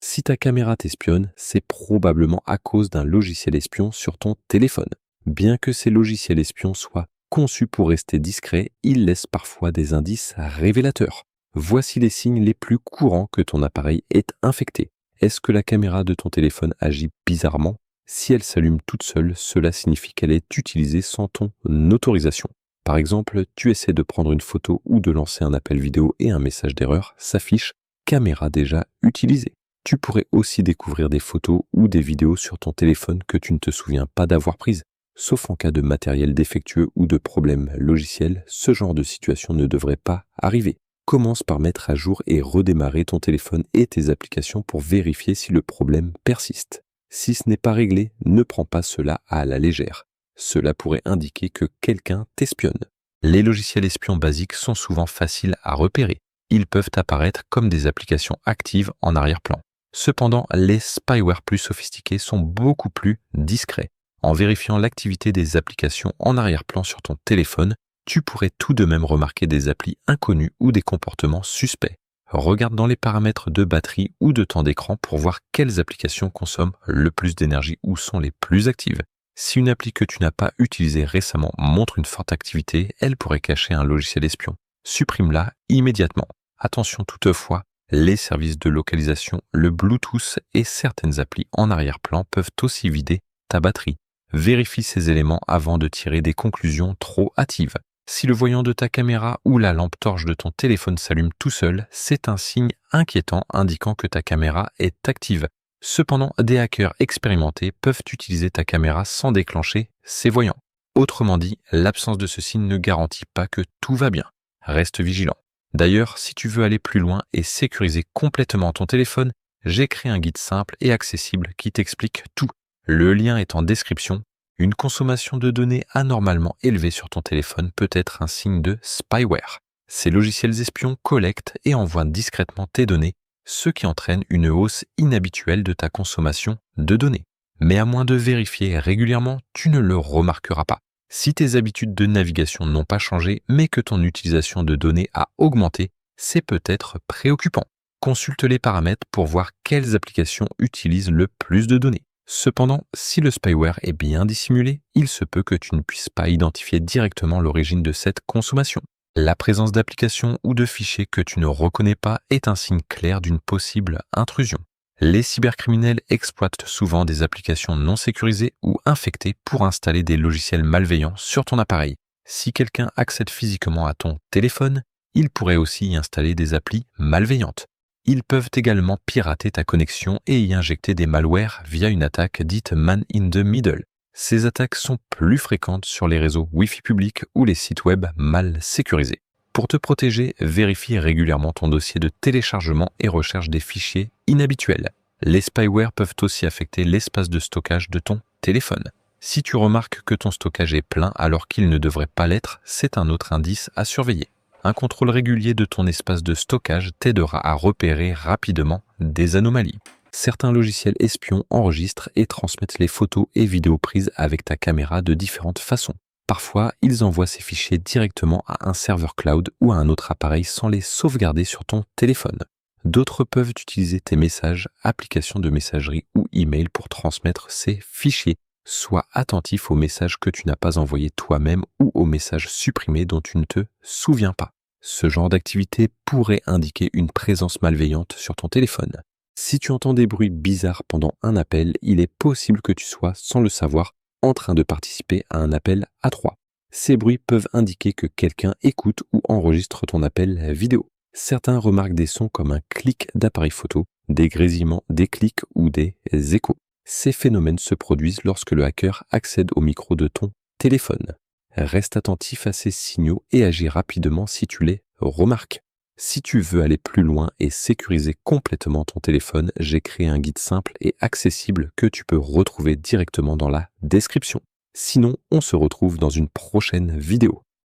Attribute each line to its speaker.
Speaker 1: Si ta caméra t'espionne, c'est probablement à cause d'un logiciel espion sur ton téléphone. Bien que ces logiciels espions soient conçus pour rester discrets, ils laissent parfois des indices révélateurs. Voici les signes les plus courants que ton appareil est infecté. Est-ce que la caméra de ton téléphone agit bizarrement? Si elle s'allume toute seule, cela signifie qu'elle est utilisée sans ton autorisation. Par exemple, tu essaies de prendre une photo ou de lancer un appel vidéo et un message d'erreur s'affiche caméra déjà utilisée. Tu pourrais aussi découvrir des photos ou des vidéos sur ton téléphone que tu ne te souviens pas d'avoir prises. Sauf en cas de matériel défectueux ou de problème logiciel, ce genre de situation ne devrait pas arriver. Commence par mettre à jour et redémarrer ton téléphone et tes applications pour vérifier si le problème persiste. Si ce n'est pas réglé, ne prends pas cela à la légère. Cela pourrait indiquer que quelqu'un t'espionne. Les logiciels espions basiques sont souvent faciles à repérer. Ils peuvent apparaître comme des applications actives en arrière-plan. Cependant, les spyware plus sophistiqués sont beaucoup plus discrets. En vérifiant l'activité des applications en arrière-plan sur ton téléphone, tu pourrais tout de même remarquer des applis inconnues ou des comportements suspects. Regarde dans les paramètres de batterie ou de temps d'écran pour voir quelles applications consomment le plus d'énergie ou sont les plus actives. Si une appli que tu n'as pas utilisée récemment montre une forte activité, elle pourrait cacher un logiciel espion. Supprime-la immédiatement. Attention toutefois, les services de localisation, le Bluetooth et certaines applis en arrière-plan peuvent aussi vider ta batterie. Vérifie ces éléments avant de tirer des conclusions trop hâtives. Si le voyant de ta caméra ou la lampe torche de ton téléphone s'allume tout seul, c'est un signe inquiétant indiquant que ta caméra est active. Cependant, des hackers expérimentés peuvent utiliser ta caméra sans déclencher ces voyants. Autrement dit, l'absence de ce signe ne garantit pas que tout va bien. Reste vigilant. D'ailleurs, si tu veux aller plus loin et sécuriser complètement ton téléphone, j'ai créé un guide simple et accessible qui t'explique tout. Le lien est en description. Une consommation de données anormalement élevée sur ton téléphone peut être un signe de spyware. Ces logiciels espions collectent et envoient discrètement tes données, ce qui entraîne une hausse inhabituelle de ta consommation de données. Mais à moins de vérifier régulièrement, tu ne le remarqueras pas. Si tes habitudes de navigation n'ont pas changé, mais que ton utilisation de données a augmenté, c'est peut-être préoccupant. Consulte les paramètres pour voir quelles applications utilisent le plus de données. Cependant, si le spyware est bien dissimulé, il se peut que tu ne puisses pas identifier directement l'origine de cette consommation. La présence d'applications ou de fichiers que tu ne reconnais pas est un signe clair d'une possible intrusion. Les cybercriminels exploitent souvent des applications non sécurisées ou infectées pour installer des logiciels malveillants sur ton appareil. Si quelqu'un accède physiquement à ton téléphone, il pourrait aussi y installer des applis malveillantes. Ils peuvent également pirater ta connexion et y injecter des malwares via une attaque dite man in the middle. Ces attaques sont plus fréquentes sur les réseaux Wi-Fi publics ou les sites web mal sécurisés. Pour te protéger, vérifie régulièrement ton dossier de téléchargement et recherche des fichiers inhabituels. Les spyware peuvent aussi affecter l'espace de stockage de ton téléphone. Si tu remarques que ton stockage est plein alors qu'il ne devrait pas l'être, c'est un autre indice à surveiller. Un contrôle régulier de ton espace de stockage t'aidera à repérer rapidement des anomalies. Certains logiciels espions enregistrent et transmettent les photos et vidéos prises avec ta caméra de différentes façons. Parfois, ils envoient ces fichiers directement à un serveur cloud ou à un autre appareil sans les sauvegarder sur ton téléphone. D'autres peuvent utiliser tes messages, applications de messagerie ou email pour transmettre ces fichiers. Sois attentif aux messages que tu n'as pas envoyés toi-même ou aux messages supprimés dont tu ne te souviens pas. Ce genre d'activité pourrait indiquer une présence malveillante sur ton téléphone. Si tu entends des bruits bizarres pendant un appel, il est possible que tu sois, sans le savoir, en train de participer à un appel à trois. Ces bruits peuvent indiquer que quelqu'un écoute ou enregistre ton appel vidéo. Certains remarquent des sons comme un clic d'appareil photo, des grésillements, des clics ou des échos. Ces phénomènes se produisent lorsque le hacker accède au micro de ton téléphone. Reste attentif à ces signaux et agis rapidement si tu les remarques. Si tu veux aller plus loin et sécuriser complètement ton téléphone, j'ai créé un guide simple et accessible que tu peux retrouver directement dans la description. Sinon, on se retrouve dans une prochaine vidéo.